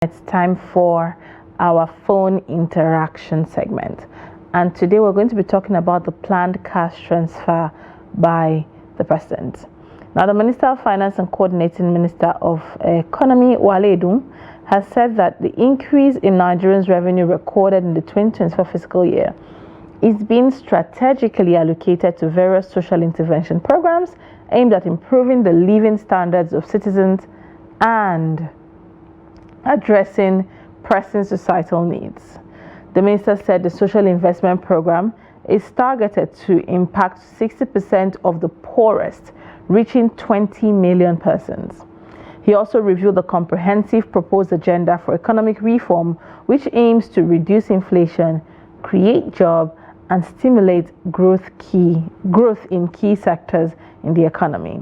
It's time for our phone interaction segment. And today we're going to be talking about the planned cash transfer by the president. Now, the Minister of Finance and Coordinating Minister of Economy, Wale Edun, has said that the increase in Nigerians' revenue recorded in the 2024 fiscal year is being strategically allocated to various social intervention programs aimed at improving the living standards of citizens and addressing pressing societal needs. The minister said the social investment program is targeted to impact 60% of the poorest, reaching 20 million persons. He also reviewed the comprehensive proposed agenda for economic reform, which aims to reduce inflation, create jobs, and stimulate growth in key sectors in the economy.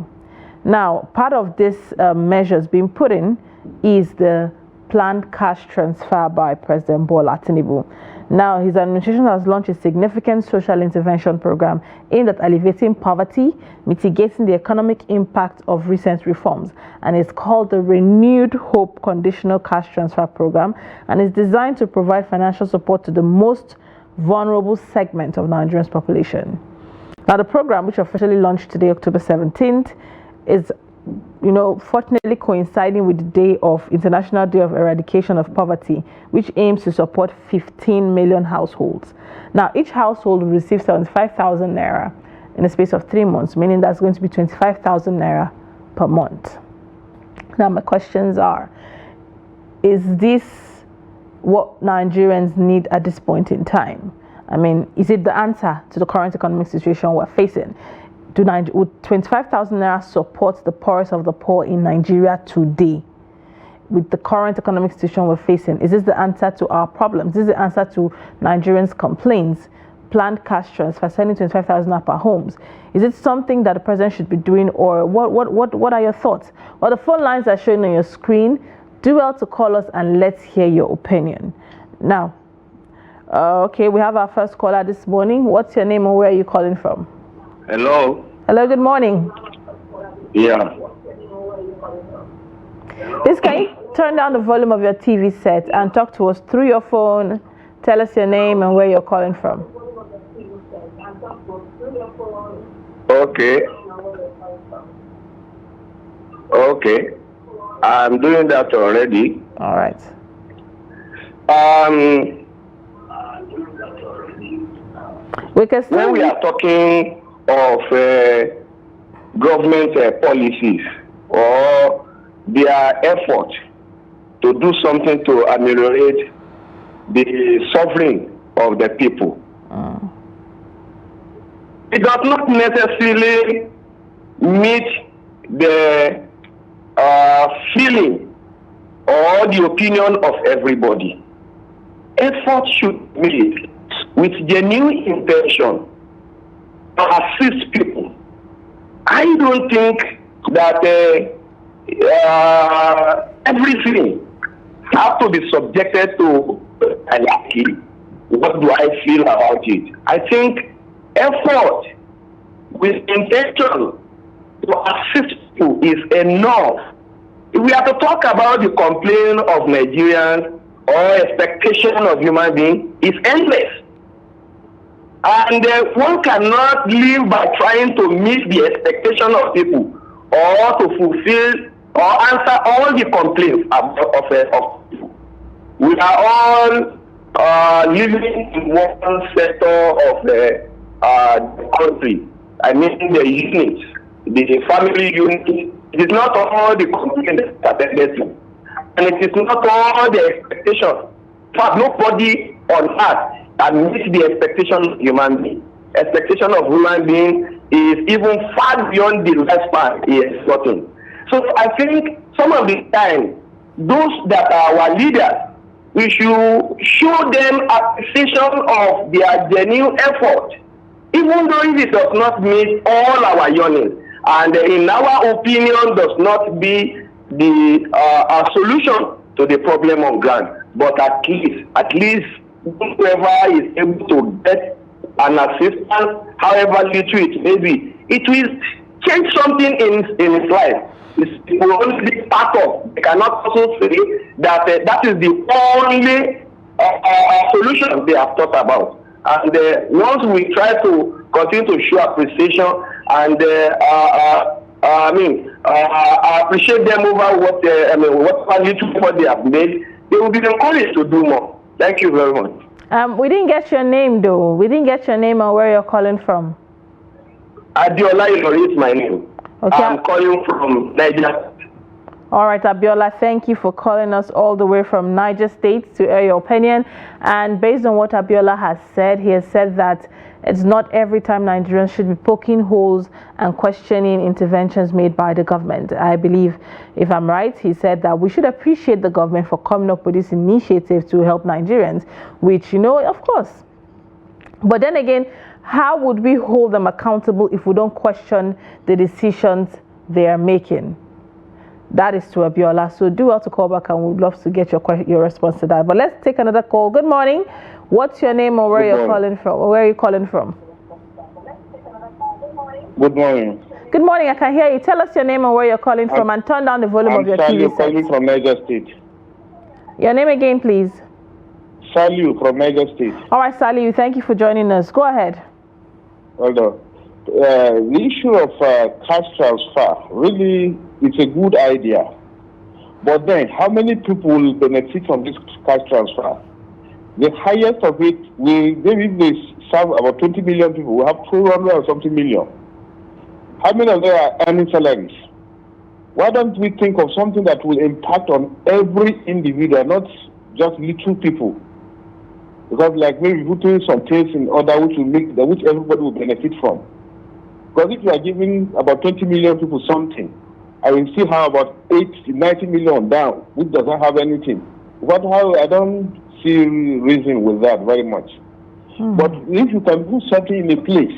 Now, part of this measures being put in is the planned cash transfer by President Bola Tinubu. Now, his administration has launched a significant social intervention program aimed at alleviating poverty, mitigating the economic impact of recent reforms, and it's called the Renewed Hope Conditional Cash Transfer Program, and is designed to provide financial support to the most vulnerable segment of Nigeria's population. Now, the program, which officially launched today, October 17th, is fortunately coinciding with the day of International Day of Eradication of Poverty, which aims to support 15 million households. Now, each household will receive 75,000 naira in the space of 3 months, meaning that's going to be 25,000 naira per month. Now, my questions are, is this what Nigerians need at this point in time? I mean, is it the answer to the current economic situation we're facing? Would 25,000 naira support the poorest of the poor in Nigeria today? With the current economic situation we're facing, is this the answer to our problems? Is this the answer to Nigerians' complaints? Planned cash transfer, sending 25,000 naira per homes. Is it something that the president should be doing, or what are your thoughts? Well, the phone lines are showing on your screen. Do well to call us and let's hear your opinion. Now, okay, we have our first caller this morning. What's your name and where are you calling from? Hello. Hello, good morning. Yeah. Please, can you turn down the volume of your TV set and talk to us through your phone? Tell us your name and where you're calling from. Okay. Okay. I'm doing that already. All right. When we are talking of government policies or their effort to do something to ameliorate the suffering of the people, it does not necessarily meet the feeling or the opinion of everybody. Effort should be made with genuine intention to assist people. I don't think that everything has to be subjected to anarchy. What do I feel about it? I think effort with intention to assist people is enough. If we have to talk about the complaint of Nigerians or expectation of human beings, it's endless. And one cannot live by trying to meet the expectation of people or to fulfill or answer all the complaints of people. We are all living in one sector of the country. I mean the units, the family unit. It is not all the complaints that are getting. And it is not all the expectations. In fact, nobody on earth can meet the expectation of human being. Expectation of human being is even far beyond the lifespan he has gotten. So I think some of the time, those that are our leaders, we should show them appreciation of their genuine effort, even though it does not meet all our yearnings, and in our opinion does not be the solution to the problem on ground. But at least whoever is able to get an assistance, however little it may be, it will change something in his life. it will only be part of. They cannot also say that that is the only solution they have thought about. And once we try to continue to show appreciation and I appreciate them over what little effort they have made, they will be encouraged to do more. Thank you very much. We didn't get your name though. We didn't get your name or where you're calling from. Adiola is my name. Okay. I'm calling from Nigeria. All right, Abiola, thank you for calling us all the way from Niger State to air your opinion. And based on what Abiola has said, he has said that it's not every time Nigerians should be poking holes and questioning interventions made by the government. I believe, if I'm right, he said that we should appreciate the government for coming up with this initiative to help Nigerians, which, of course. But then again, how would we hold them accountable if we don't question the decisions they are making? That is to Abiola. So do well to call back, and we'd love to get your response to that. But let's take another call. Good morning. What's your name or where you're calling from? Or where are you calling from? Good morning. Good morning. I can hear you. Tell us your name and where you're calling from, and turn down the volume of your TV set. I'm calling from Niger State. Your name again, please. Saliu from Niger State. All right, Saliu. Thank you for joining us. Go ahead. Hold on. The issue of cash transfer, really, it's a good idea. But then, how many people will benefit from this cash transfer? The highest of it, if they serve about 20 million people, we have 200 or something million. How many of them are earning salaries? Why don't we think of something that will impact on every individual, not just little people? Because like maybe putting some things in order which everybody will benefit from. Because if you are giving about 20 million people something, I will see how about 90 million down, which doesn't have anything. I don't see reason with that very much. But if you can put something in a place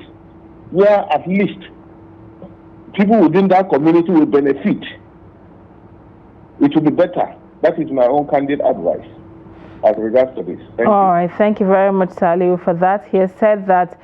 where at least people within that community will benefit, it will be better. That is my own candid advice as regards to this. Thank you. All right, thank you very much, Saliu, for that. He has said that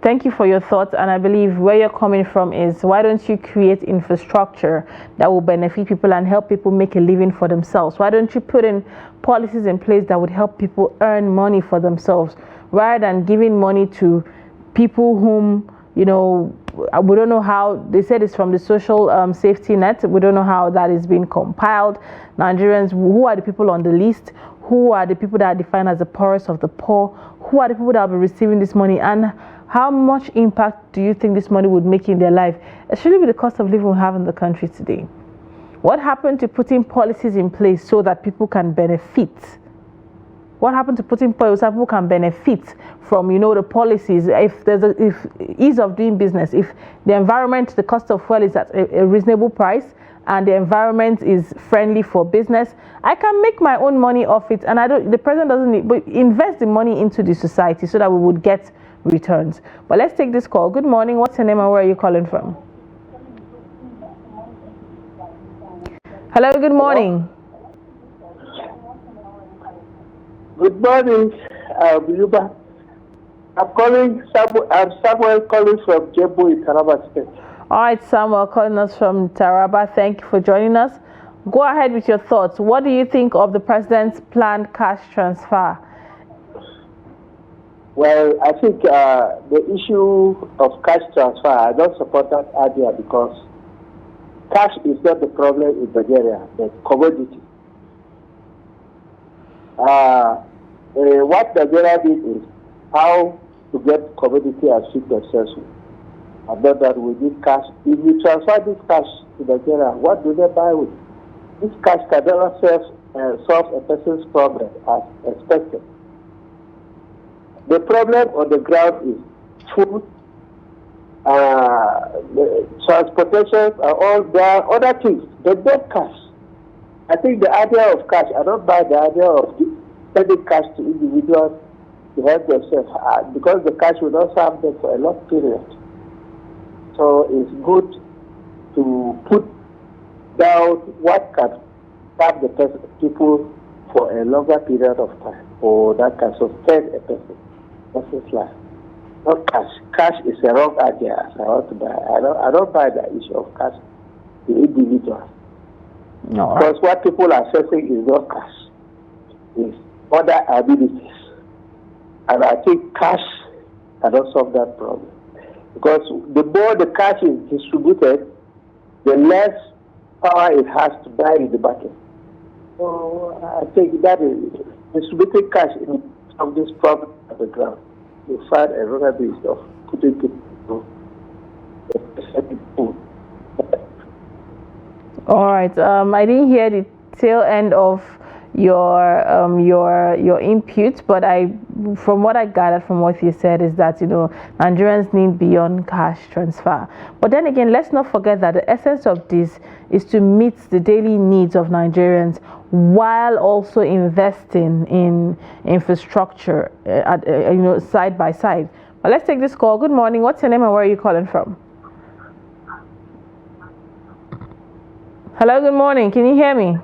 thank you for your thoughts, and I believe where you're coming from is, why don't you create infrastructure that will benefit people and help people make a living for themselves? Why don't you put in policies in place that would help people earn money for themselves, rather than giving money to people whom, we don't know how, they said it's from the social safety net. We don't know how that is being compiled. Nigerians, who are the people on the list? Who are the people that are defined as the poorest of the poor? Who are the people that will be receiving this money? And how much impact do you think this money would make in their life, especially with the cost of living we have in the country today? What happened to putting policies in place so that people can benefit? What happened to putting policies so that people can benefit from, the policies? If ease of doing business, if the environment, the cost of fuel is at a reasonable price, and the environment is friendly for business, I can make my own money off it, and the president doesn't need, but invest the money into the society so that we would get returns. But let's take this call. Good morning. What's your name and where are you calling from? Hello, good morning. Good morning, Yuba. I'm Samuel calling from Jebo in Taraba State. All right, Samuel calling us from Taraba. Thank you for joining us. Go ahead with your thoughts. What do you think of the president's planned cash transfer? Well, I think the issue of cash transfer, I don't support that idea, because cash is not the problem in Nigeria, the commodity. What Nigeria did is how to get commodity and feed themselves with. And not that we need cash. If we transfer this cash to Nigeria, what do they buy with? This cash can never solve a person's problem as expected. The problem on the ground is food, transportation, and all the other things. They don't cash. I think the idea of cash, I don't buy the idea of sending cash to individuals to help themselves, because the cash will not serve them for a long period. So it's good to put down what can serve the people for a longer period of time, or that can sustain a person's life. Not cash. Cash is a wrong idea. I don't buy the issue of cash the individual. All right. Because what people are assessing is not cash, it's other abilities. And I think cash cannot solve that problem. Because the more the cash is distributed, the less power it has to buy in the market. So I think that is distributing cash in some of this problem at the ground. You find another way of putting people to. All right. I didn't hear the tail end of your input, but from what I gathered from what you said is that Nigerians need beyond cash transfer. But then again, let's not forget that the essence of this is to meet the daily needs of Nigerians while also investing in infrastructure side by side. But let's take this call. Good morning. What's your name and where are you calling from? Hello, good morning. Can you hear me?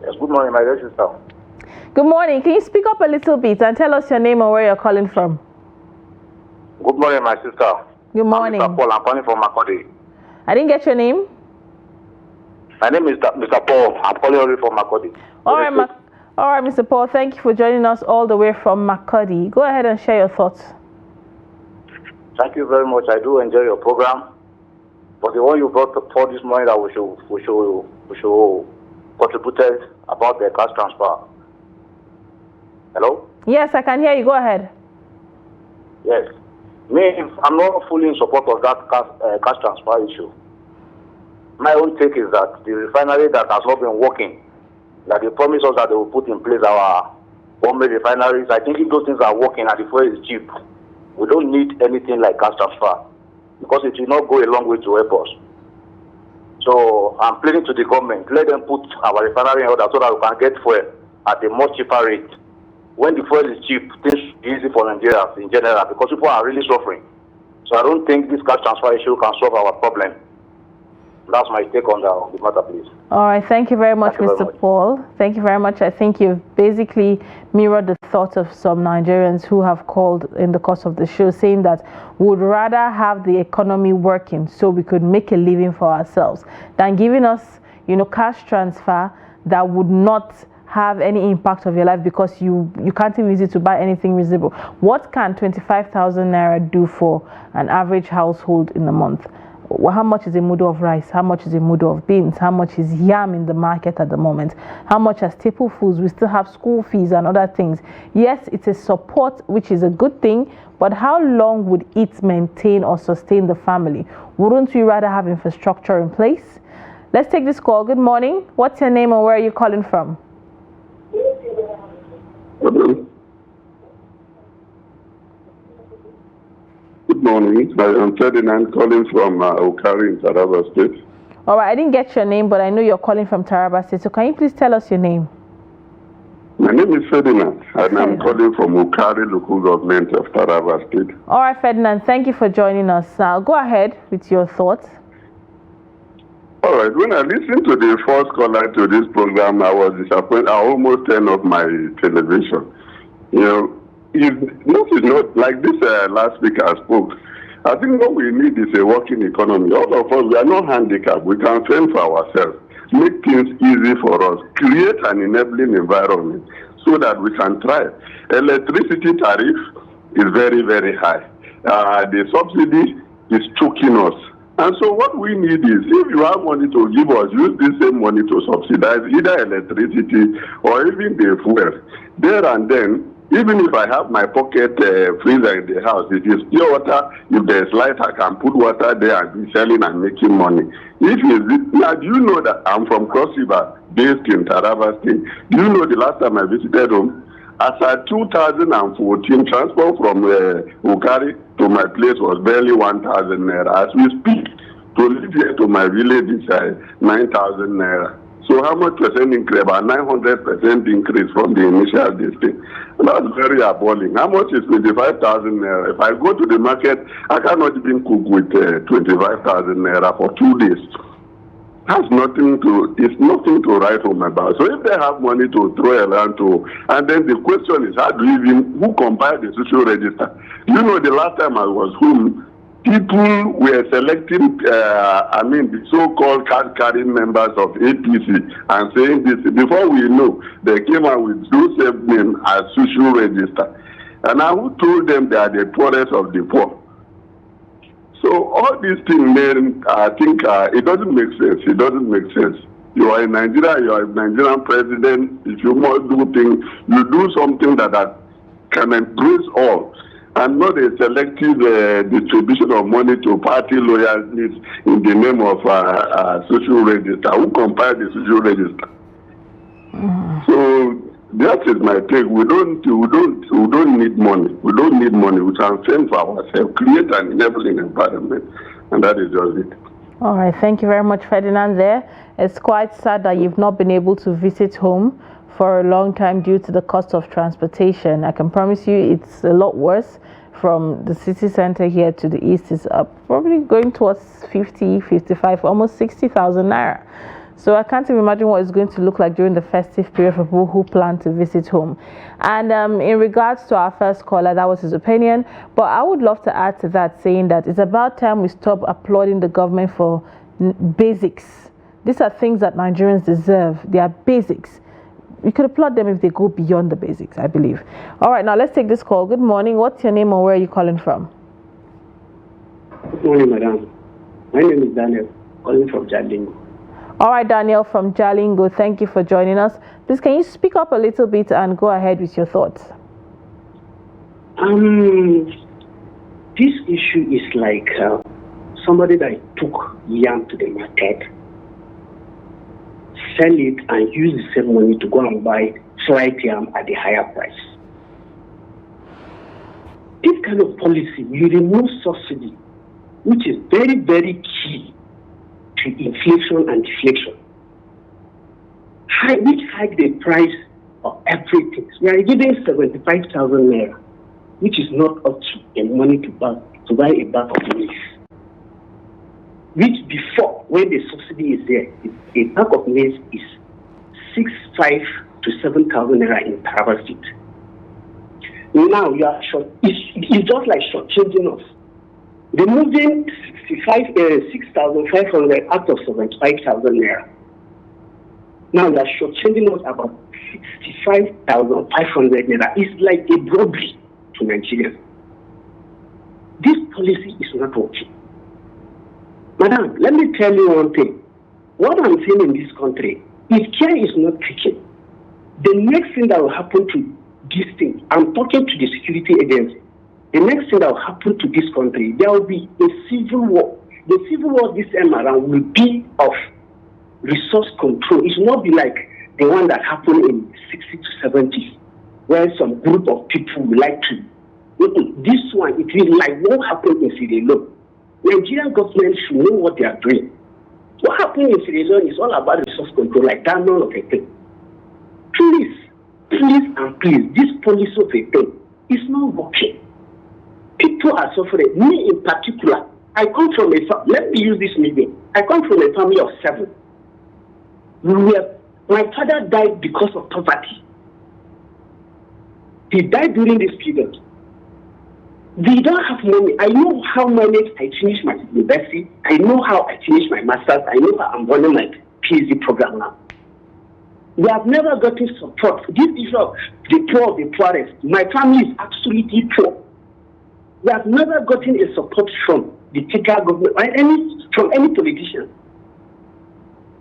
Yes, good morning, my dear sister. Good morning. Can you speak up a little bit and tell us your name and where you're calling from? Good morning, my sister. Good morning. I'm Mr. Paul. I'm calling from Makodi. I didn't get your name. My name is Mr. Paul. I'm calling from Makodi. All right, Mr. Paul. Thank you for joining us all the way from Makodi. Go ahead and share your thoughts. Thank you very much. I do enjoy your program. But the one you brought forward this morning that we should contribute about the cash transfer. Hello? Yes, I can hear you. Go ahead. Yes. I'm not fully in support of that cash transfer issue. My own take is that the refinery that has not been working, that they promised us that they will put in place our one-made refineries. I think if those things are working and the fuel is cheap, we don't need anything like cash transfer because it will not go a long way to help us. So I'm pleading to the government, let them put our refinery in order so that we can get fuel at a much cheaper rate. When the fuel is cheap, things should be easy for Nigerians in general because people are really suffering. So I don't think this cash transfer issue can solve our problem. That's my take on the matter, please. All right. Thank you very much, Mr. Paul. Thank you very much. I think you've basically mirrored the thoughts of some Nigerians who have called in the course of the show saying that we would rather have the economy working so we could make a living for ourselves than giving us, cash transfer that would not have any impact of your life because you can't even use it to buy anything reasonable. What can 25,000 naira do for an average household in a month? How much is a mudu of rice? How much is a mudu of beans? How much is yam in the market at the moment? How much are staple foods? We still have school fees and other things. Yes, it's a support, which is a good thing, but how long would it maintain or sustain the family? Wouldn't we rather have infrastructure in place? Let's take this call. Good morning. What's your name and where are you calling from? Good morning. I'm Ferdinand calling from Okari in Taraba State. All right, I didn't get your name, but I know you're calling from Taraba State. So can you please tell us your name? My name is Ferdinand, and I'm calling from Okari local government of Taraba State. All right, Ferdinand, thank you for joining us. Go ahead with your thoughts. All right, when I listened to the first caller to this program, I was disappointed. I almost turned off my television. It's not like this last speaker spoke. I think what we need is a working economy. All of us, we are not handicapped. We can fend for ourselves, make things easy for us, create an enabling environment so that we can thrive. Electricity tariff is very, very high. The subsidy is choking us. And so what we need is, if you have money to give us, use this same money to subsidize either electricity or even the fuel. There and then, even if I have my pocket freezer in the house, it is pure water. If there's light, I can put water there and be selling and making money. Now, do you know that I'm from Cross River, based in Taraba State? Do you know the last time I visited home? As at 2014, transport from Okari to my place was barely 1,000 naira. As we speak, to live here to my village is 9,000 naira. So how much percent increase? About 900% increase from the initial distance. That's very appalling. How much is 25,000 naira? If I go to the market, I cannot even cook with 25,000 naira for 2 days. It's nothing to write home about. So if they have money to throw around to, and then the question is, who compiled the social register? You know, the last time I was home, people were selecting, the so-called card-carrying members of APC and saying this. Before we know, they came out with those same names as social register. And now who told them they are the poorest of the poor? So all these things, man, I think it doesn't make sense. It doesn't make sense. You are in Nigeria, you are a Nigerian president. If you must do things, you do something that can embrace all, and not a selective distribution of money to party loyalties in the name of social register. Who compiled the social register? So that is my take. We don't need money. We don't need money. We can fend for ourselves, create an enabling environment, and that is just it. All right, thank you very much, Ferdinand. There, it's quite sad that you've not been able to visit home for a long time due to the cost of transportation. I can promise you, it's a lot worse. From the city center here to the east is up, probably going towards 50, 55, almost 60,000 naira. So I can't even imagine what it's going to look like during the festive period for people who plan to visit home. And in regards to our first caller, that was his opinion. But I would love to add to that, saying that it's about time we stop applauding the government for basics. These are things that Nigerians deserve. They are basics. We could applaud them if they go beyond the basics, I believe. All right, now let's take this call. Good morning. What's your name or where are you calling from? Good morning, madam. My name is Daniel, calling from Jalingo. All right, Daniel from Jalingo, thank you for joining us. Please, can you speak up a little bit and go ahead with your thoughts? This issue is like somebody that took yam to the market, sell it and use the same money to go and buy fried yam at the higher price. This kind of policy, you remove subsidy, which is very, very key to inflation and deflation, which hike the price of everything. We are giving 75,000 naira, which is not up to the money to buy a bag of maize. Which before, when the subsidy is there, a bag of maize is 6,500 to 7,000 naira in Taraba State. Now you are short. It's just like shortchanging us. Removing 6,500 out of 75,000 naira. Now you are shortchanging us about 65,500 naira. It's like a robbery to Nigerians. This policy is not working. Madam, let me tell you one thing. What I'm saying in this country, if care is not taken, the next thing that will happen to this thing, I'm talking to the security agency, the next thing that will happen to this country, there will be a civil war. The civil war this time around will be of resource control. It will not be like the one that happened in 60s to 70s, where some group of people would like to. This one, it will like what happened in Sierra Leone. Nigerian government should know what they are doing. What happened in Sierra Leone is all about resource control, like that none of a thing. Please, this policy of a thing is not working. People are suffering. Me in particular, I come from let me use this medium. I come from a family of 7. My father died because of poverty. He died during this period. We don't have money. I know how managed I finished my university. I know how I finished my master's. I know how I'm running my PhD program now. We have never gotten support. This issue of the poor of the poorest. My family is absolutely poor. We have never gotten a support from the federal government or from any politician.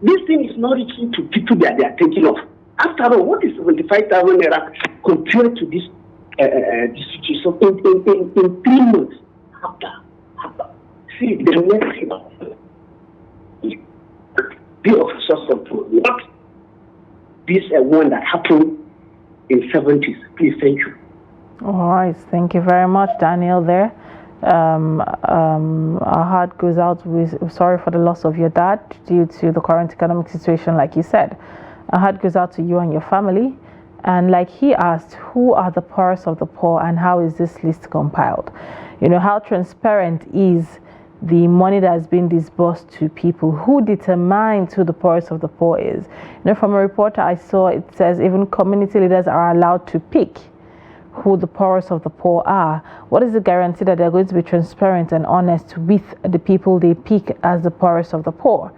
This thing is not reaching to people that they are thinking of. After all, what is 75,000 naira compared to this situation in 3 months? After. See, the next thing be of source of what this one that happened in 70s. Please, thank you. All right, thank you very much, Daniel. There, our heart goes out. Sorry for the loss of your dad due to the current economic situation, like you said. Our heart goes out to you and your family. And like he asked, who are the poorest of the poor, and how is this list compiled? You know, how transparent is the money that has been disbursed to people? Who determines who the poorest of the poor is? You know, from a reporter I saw, it says even community leaders are allowed to pick who the poorest of the poor are? What is the guarantee that they're going to be transparent and honest with the people they pick as the poorest of the poor?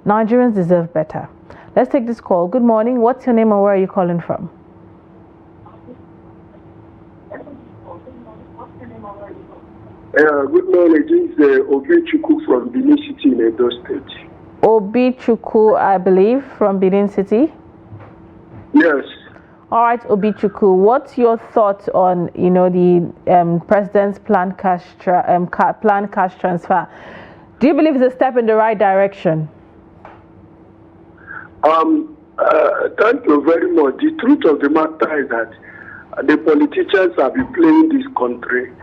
Nigerians deserve better. Let's take this call. Good morning. What's your name and where are you calling from? Good morning. This is Obi Chuku from Benin City in Edo State. Obi Chuku, I believe, from Benin City? Yes. All right, Obi Chuku, what's your thoughts on, the president's planned cash transfer? Do you believe it's a step in the right direction? Thank you very much. The truth of the matter is that the politicians have been playing this country.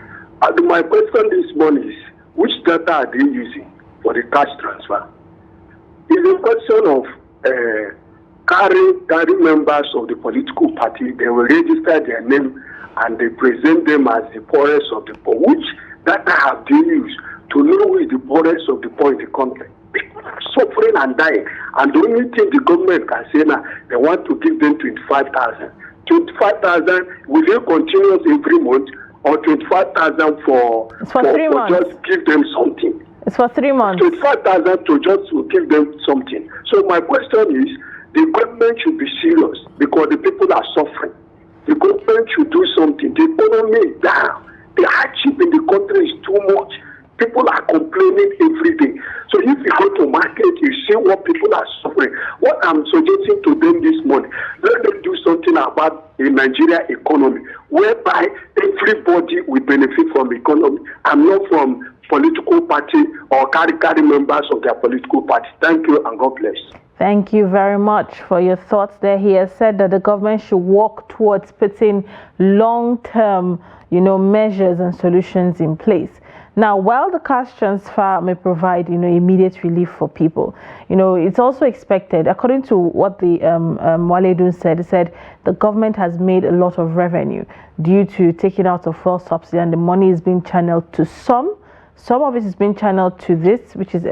And my question this morning is, which data are they using for the cash transfer? It's a question of carrying members of the political party. They will register their name and they present them as the poorest of the poor. Which data have they used to know who is the poorest of the poor in the country? People are suffering and dying. And the only thing the government can say now, they want to give them 25,000. 25,000, will they continue every month? Or 25,000 for 3 months. Just give them something. It's for 3 months. 25,000 to just to give them something. So my question is, the government should be serious because the people are suffering. The government should do something. The economy is down. The hardship in the country is too much. People are complaining every day. So if you go to market, you see what people are suffering. What I'm suggesting to them this morning, let them do something about the Nigeria economy, whereby everybody will benefit from the economy and not from political party or carry members of their political party. Thank you and God bless. Thank you very much for your thoughts there. He has said that the government should work towards putting long-term, measures and solutions in place. Now, while the cash transfer may provide, immediate relief for people, it's also expected, according to what the Waledun said, he said the government has made a lot of revenue due to taking out of fuel subsidy, and the money is being channeled to some. Some of it is being channeled to this, which is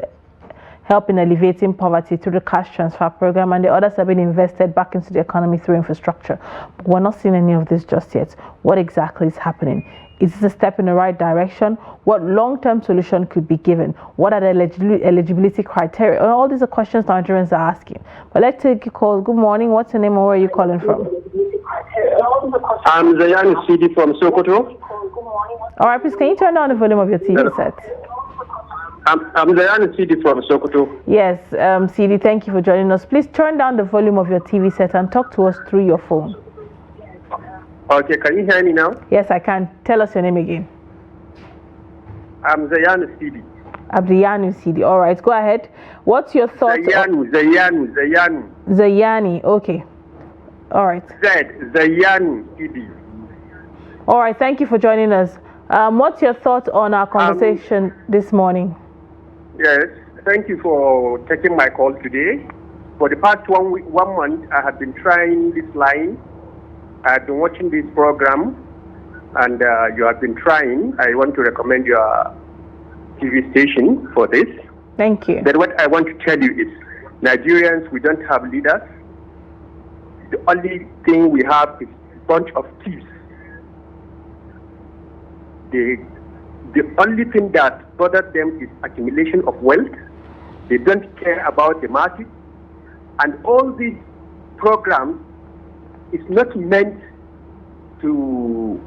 helping alleviating poverty through the cash transfer program, and the others have been invested back into the economy through infrastructure. But we're not seeing any of this just yet. What exactly is happening? Is this a step in the right direction? What long-term solution could be given? What are the eligibility criteria? All these are questions Nigerians are asking. But let's take a call. Good morning. What's your name and where are you calling from? I'm Zayan CD from Sokoto. All right, please, can you turn down the volume of your TV set? I'm Zayan CD from Sokoto. Yes, CD, thank you for joining us. Please turn down the volume of your TV set and talk to us through your phone. Okay, can you hear me now? Yes, I can. Tell us your name again. I'm Zayan CD. Abdiyanu CD. All right, go ahead. What's your thoughts? Zayani. Okay. All right. Zayani CD. All right. Thank you for joining us. What's your thoughts on our conversation this morning? Yes. Thank you for taking my call today. For the past 1 month, I have been trying this line. I've been watching this program, and you have been trying. I want to recommend your TV station for this. Thank you. But what I want to tell you is, Nigerians, we don't have leaders. The only thing we have is a bunch of thieves. The only thing that bothers them is accumulation of wealth. They don't care about the masses. And all these programs is not meant to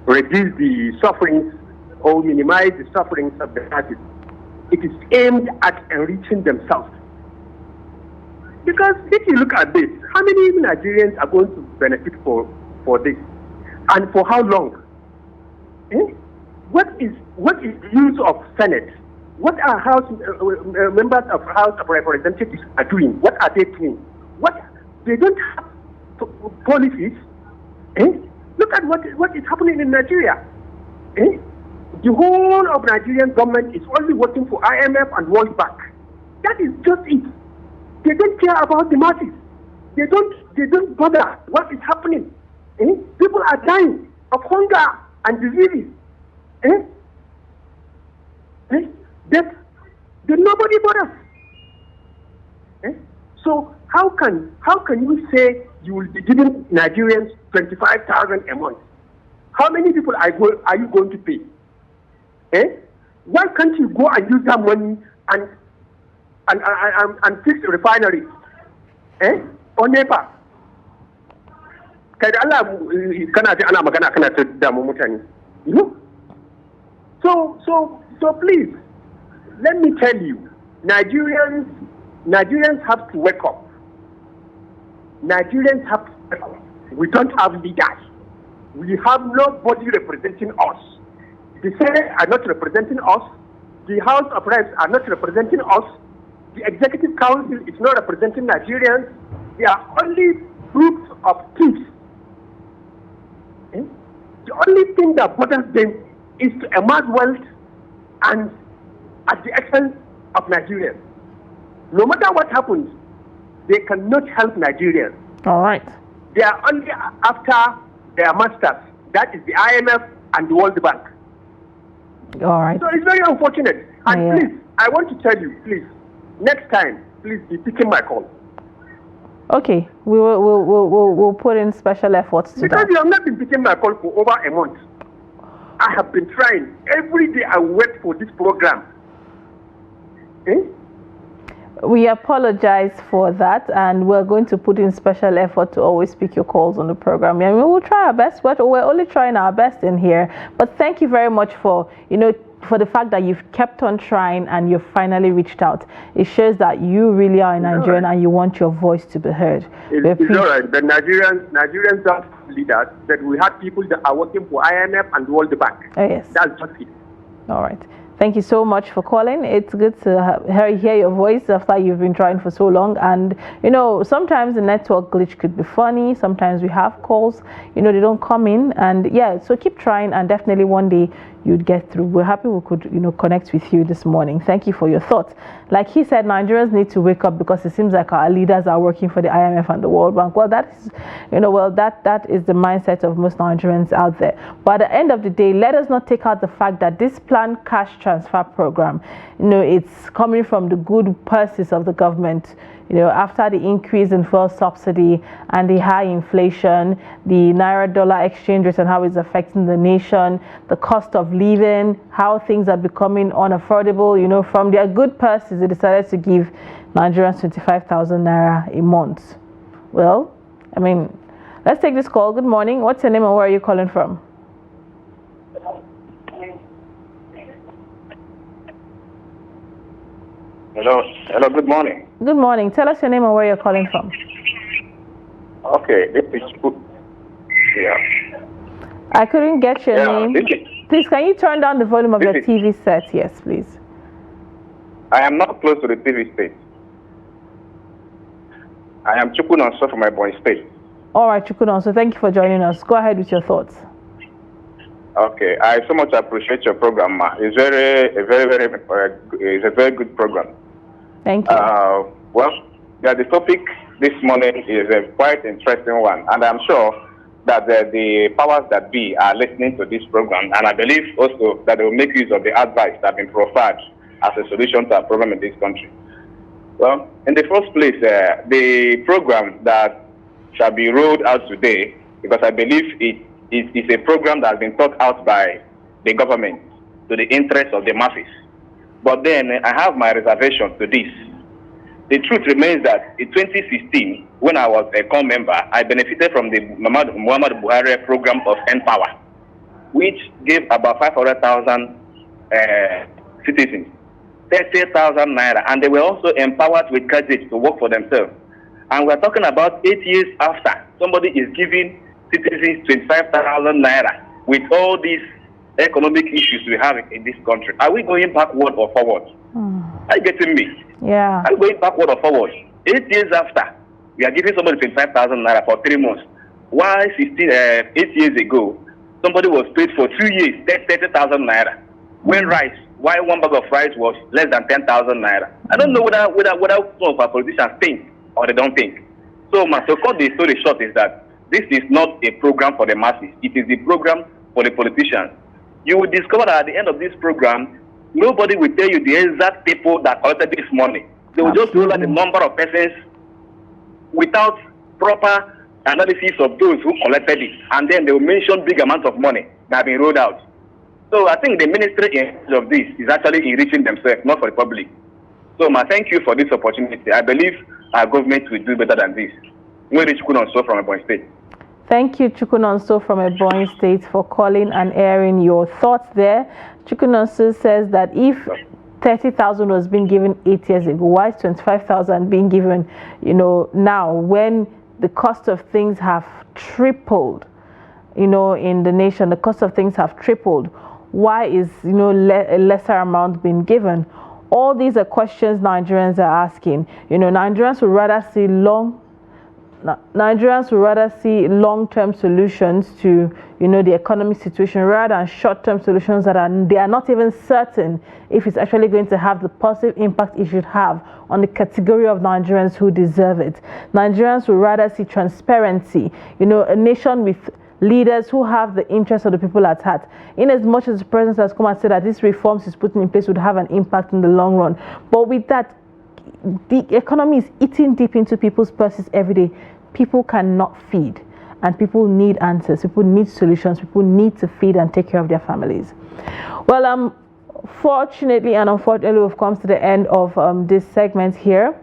reduce the sufferings or minimize the sufferings of the masses. It is aimed at enriching themselves. Because if you look at this, how many Nigerians are going to benefit for this? And for how long? What is the use of Senate? What are members of House of Representatives are doing? What are they doing? They don't have policies. Look at what is happening in Nigeria. The whole of Nigerian government is only working for IMF and World Bank. That is just it. They don't care about the masses. They don't bother what is happening. People are dying of hunger and diseases. Then nobody bothers. So how can you say you will be giving Nigerians 25,000 a month. How many people are you going to pay? Why can't you go and use that money and fix refineries? On NEPA. You know? So please, let me tell you, Nigerians have to wake up. Nigerians have to wake up. We don't have leaders. We have nobody representing us. The Senate are not representing us. The House of Reps are not representing us. The Executive Council is not representing Nigerians. They are only groups of thieves. The only thing that bothers them is to amass wealth and at the expense of Nigerians. No matter what happens, they cannot help Nigerians. All right. They are only after their masters. That is the IMF and the World Bank. All right. So it's very unfortunate. And please, I want to tell you, please, next time, please be picking my call. Okay, we'll put in special efforts to because that. You have not been picking my call for over a month. I have been trying. Every day I wait for this program. We apologize for that, and we're going to put in special effort to always pick your calls on the program. I mean, we'll try our best, but we're only trying our best in here. But thank you very much for, for the fact that you've kept on trying and you've finally reached out. It shows that you really are a Nigerian and you want your voice to be heard. It's all right. The Nigerians have leaders, that we have people that are working for IMF and World Bank. Oh, yes. That's just it. All right. Thank you so much for calling. It's good to hear your voice after you've been trying for so long. And, sometimes the network glitch could be funny. Sometimes we have calls, they don't come in. And, so keep trying, and definitely one day you'd get through. We're happy we could, connect with you this morning. Thank you for your thoughts. Like he said, Nigerians need to wake up because it seems like our leaders are working for the IMF and the World Bank. Well, that is, that is the mindset of most Nigerians out there. But at the end of the day, let us not take out the fact that this planned cash transfer program, it's coming from the good purses of the government. After the increase in fuel subsidy and the high inflation, the naira-dollar exchange rate and how it's affecting the nation, the cost of living, how things are becoming unaffordable, from their good purses, they decided to give Nigerians 25,000 naira a month. Well, let's take this call. Good morning. What's your name and where are you calling from? Hello, good morning. Good morning. Tell us your name and where you're calling from. Okay, this is good. Yeah. I couldn't get your name. Please, can you turn down the volume of your TV set? Yes, please. I am not close to the TV set. I am Chukunonso from my boy state. All right, Chukunonso, thank you for joining us. Go ahead with your thoughts. Okay, I so much appreciate your program, ma. It's a very good program. Thank you. The topic this morning is a quite interesting one, and I'm sure that the powers that be are listening to this program, and I believe also that they will make use of the advice that has been proffered as a solution to our problem in this country. Well, in the first place, the program that shall be rolled out today, because I believe it's a program that has been thought out by the government to the interest of the masses. But then I have my reservation to this. The truth remains that in 2016, when I was a core member, I benefited from the Muhammad Buhari program of Empower, which gave about 500,000 citizens 30,000 naira, and they were also empowered with credit to work for themselves. And we're talking about 8 years after, somebody is giving citizens 25,000 naira with all these economic issues we have in this country. Are we going backward or forward? Are you getting me? Yeah. Are we going backward or forward? 8 years after, we are giving somebody 25,000 naira for 3 months. Why 8 years ago, somebody was paid for 2 years, 30,000 naira. When why one bag of rice was less than 10,000 naira? I don't know whether some of our politicians think or they don't think. So my so-called the story short is that this is not a program for the masses. It is a program for the politicians. You will discover that at the end of this program, nobody will tell you the exact people that collected this money. They will just roll out the number of persons without proper analysis of those who collected it, and then they will mention big amounts of money that have been rolled out. So I think the ministry of this is actually enriching themselves, not for the public. So thank you for this opportunity. I believe our government will do better than this. We reach Chukunonso from Ebonyi State. Thank you, Chukunonso from Ebonyi State, for calling and airing your thoughts there. Chukunonso says that if 30,000 was being given 8 years ago, why is 25,000 being given, now when the cost of things have tripled, in the nation, the cost of things have tripled? Why is, a lesser amount being given? All these are questions Nigerians are asking. Nigerians would rather see long-term solutions to, the economic situation rather than short-term solutions that they are not even certain if it's actually going to have the positive impact it should have on the category of Nigerians who deserve it. Nigerians would rather see transparency, a nation with leaders who have the interests of the people at heart. In as much as the president has come and said that these reforms he's putting in place would have an impact in the long run, but with that, the economy is eating deep into people's purses every day. People cannot feed, and people need answers. People need solutions. People need to feed and take care of their families. Well, fortunately and unfortunately, we've come to the end of this segment here.